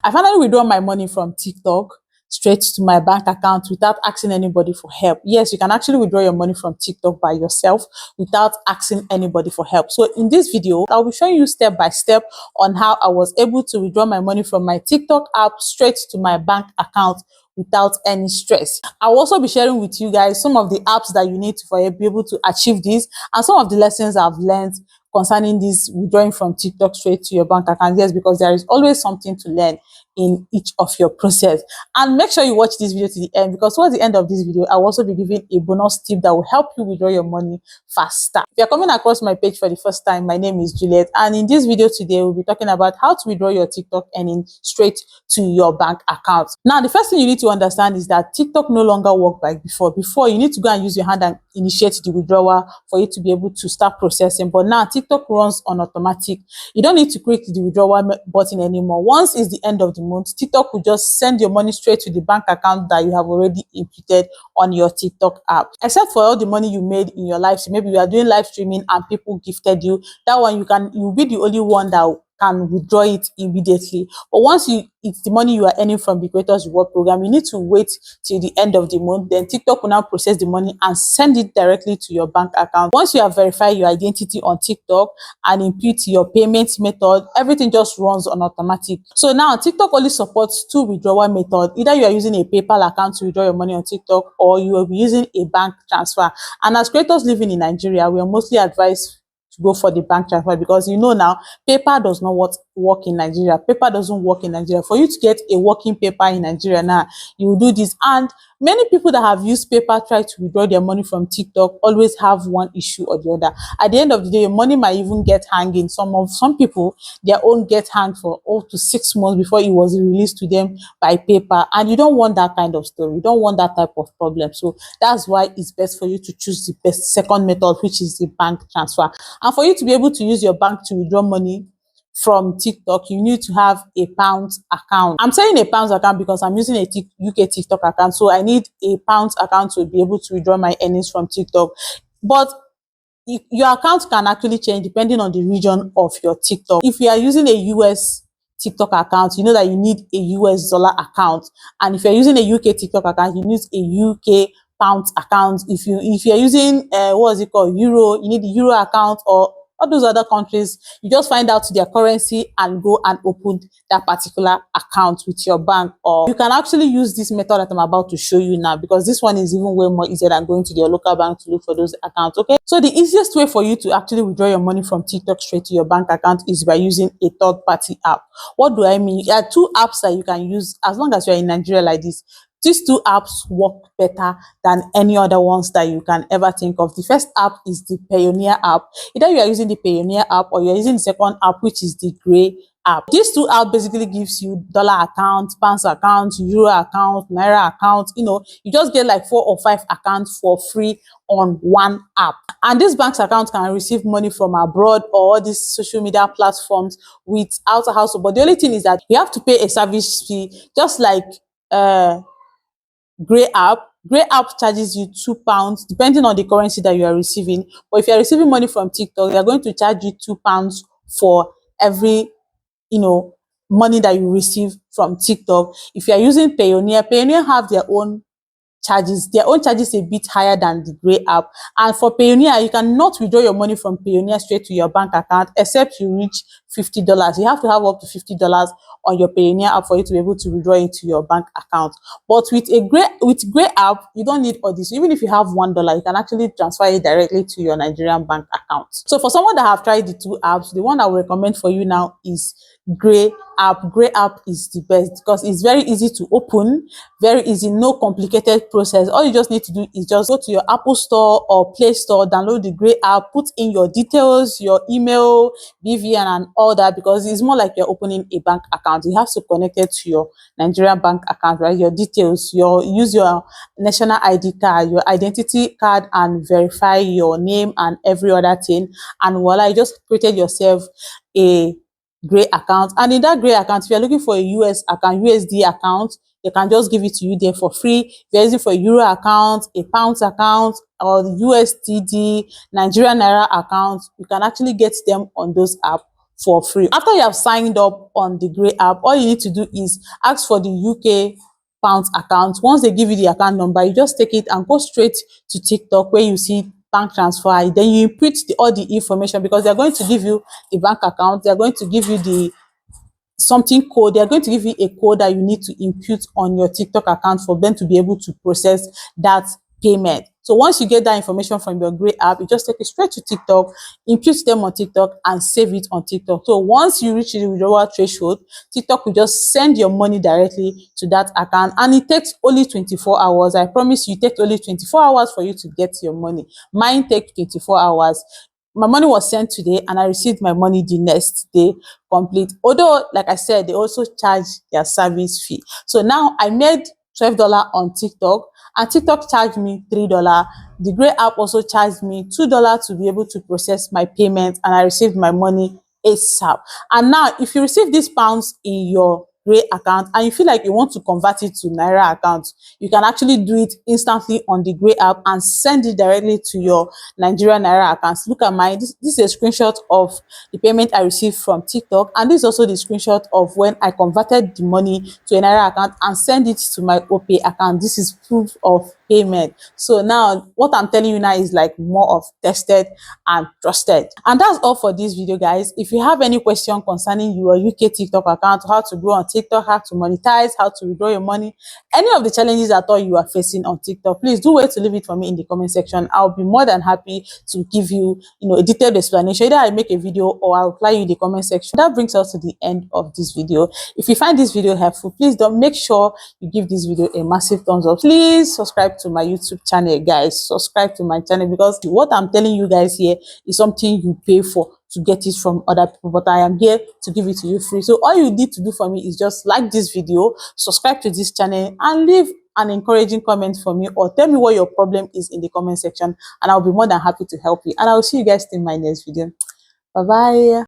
I finally withdraw my money from TikTok straight to my bank account without asking anybody for help. Yes, you can actually withdraw your money from TikTok by yourself without asking anybody for help. So in this video, I'll be showing you step by step on how I was able to withdraw my money from my TikTok app straight to my bank account without any stress. I'll also be sharing with you guys some of the apps that you need to be able to achieve this, and some of the lessons I've learned concerning this withdrawing from TikTok straight to your bank account. Yes, because there is always something to learn in each of your process. And make sure you watch this video to the end, because towards the end of this video, I'll also be giving a bonus tip that will help you withdraw your money faster. If you're coming across my page for the first time, my name is Juliet, and in this video today, we'll be talking about how to withdraw your TikTok earning straight to your bank account. Now, the first thing you need to understand is that TikTok no longer works like before. Before, you need to go and use your hand and initiate the withdrawal for you to be able to start processing. But now, TikTok runs on automatic. You don't need to click the withdrawal button anymore. Once it's the end of the month, TikTok will just send your money straight to the bank account that you have already imputed on your TikTok app. Except for all the money you made in your live stream. Maybe you are doing live streaming and people gifted you. That one, you'll be the only one that can withdraw it immediately. But once it's the money you are earning from the Creators Reward Program, you need to wait till the end of the month. Then TikTok will now process the money and send it directly to your bank account. Once you have verified your identity on TikTok and input your payment method, everything just runs on automatic. So now TikTok only supports two withdrawal methods. Either you are using a PayPal account to withdraw your money on TikTok, or you will be using a bank transfer. And as creators living in Nigeria, we are mostly advised to go for the bank transfer, because you know now paper does not work in Nigeria. Paper doesn't work in Nigeria. For you to get a working paper in Nigeria now, you will do this. And many people that have used paper try to withdraw their money from TikTok always have one issue or the other. At the end of the day, your money might even get hanging. Some people, their own get hanged for up to 6 months before it was released to them by paper. And you don't want that kind of story. You don't want that type of problem. So that's why it's best for you to choose the best second method, which is the bank transfer. And for you to be able to use your bank to withdraw money from TikTok, you need to have a pounds account. I'm saying a pounds account because I'm using a UK TikTok account, so I need a pounds account to be able to withdraw my earnings from TikTok. But your account can actually change depending on the region of your TikTok. If you are using a US TikTok account, you know that you need a US dollar account. And if you're using a UK TikTok account, you need a UK pounds account. If you're using what is it called, euro, you need the euro account, or all those other countries, you just find out their currency and go and open that particular account with your bank. Or you can actually use this method that I'm about to show you now, because this one is even way more easier than going to your local bank to look for those accounts. Okay, so the easiest way for you to actually withdraw your money from TikTok straight to your bank account is by using a third-party app. What do I mean? There are two apps that you can use as long as you're in Nigeria like this. These two apps work better than any other ones that you can ever think of. The first app is the Payoneer app. Either you are using the Payoneer app or you're using the second app, which is the Grey app. These two apps basically gives you dollar account, pounds account, euro account, naira account. You know, you just get like 4 or 5 accounts for free on one app. And this bank's account can receive money from abroad or all these social media platforms without a household. But the only thing is that you have to pay a service fee, just like Grey app charges you £2 depending on the currency that you are receiving. But if you are receiving money from TikTok, they are going to charge you £2 for every money that you receive from TikTok. If you are using Payoneer have their own charges. Their own charges a bit higher than the Grey app. And for Payoneer, you cannot withdraw your money from Payoneer straight to your bank account except you reach $50. You have to have up to $50 on your Payoneer app for you to be able to withdraw into your bank account. But with Grey app, you don't need all this. Even if you have $1, you can actually transfer it directly to your Nigerian bank account. So for someone that have tried the two apps, the one I will recommend for you now is Grey app. Grey app is the best because it's very easy to open, very easy, no complicated process. All you just need to do is just go to your Apple Store or Play Store, download the Grey app, put in your details, your email, BVN and all that, because it's more like you're opening a bank account. You have to connect it to your Nigerian bank account, right? Your details, use your national ID card, your identity card, and verify your name and every other thing. And voila, you just created yourself a Grey account. And in that Grey account, if you're looking for a US account, USD account, they can just give it to you there for free. If you're using for a Euro account, a Pounds account, or the USDD, Nigerian Naira account, you can actually get them on those apps for free. After you have signed up on the Grey app, all you need to do is ask for the UK pounds account. Once they give you the account number, you just take it and go straight to TikTok where you see bank transfer. Then you input all the information, because they're going to give you the bank account, they're going to give you the something code, they're going to give you a code that you need to input on your TikTok account for them to be able to process that payment. So once you get that information from your Grey app, you just take it straight to TikTok, input them on TikTok, and save it on TikTok. So once you reach the withdrawal threshold, TikTok will just send your money directly to that account, and it takes only 24 hours. I promise you, it takes only 24 hours for you to get your money. Mine takes 24 hours. My money was sent today and I received my money the next day complete. Although, like I said, they also charge their service fee. So now I made $12 on TikTok, and TikTok charged me $3. The Grey app also charged me $2 to be able to process my payment, and I received my money ASAP. And now, if you receive these pounds in your Grey account and you feel like you want to convert it to Naira account, you can actually do it instantly on the Grey app and send it directly to your Nigerian Naira accounts. Look at mine. This is a screenshot of the payment I received from TikTok, and this is also the screenshot of when I converted the money to a Naira account and send it to my OPay account. This is proof of payment. So now what I'm telling you now is like more of tested and trusted. And that's all for this video, guys. If you have any question concerning your UK TikTok account, how to grow on TikTok, how to monetize, how to withdraw your money, any of the challenges at all you are facing on TikTok, please do wait to leave it for me in the comment section. I'll be more than happy to give you, a detailed explanation. Either I make a video or I'll reply you in the comment section. That brings us to the end of this video. If you find this video helpful, please don't make sure you give this video a massive thumbs up. Please subscribe to my YouTube channel, guys. Subscribe to my channel, because what I'm telling you guys here is something you pay for to get it from other people, but I am here to give it to you free. So all you need to do for me is just like this video, subscribe to this channel, and leave an encouraging comment for me, or tell me what your problem is in the comment section, and I'll be more than happy to help you. And I'll see you guys in my next video. Bye bye.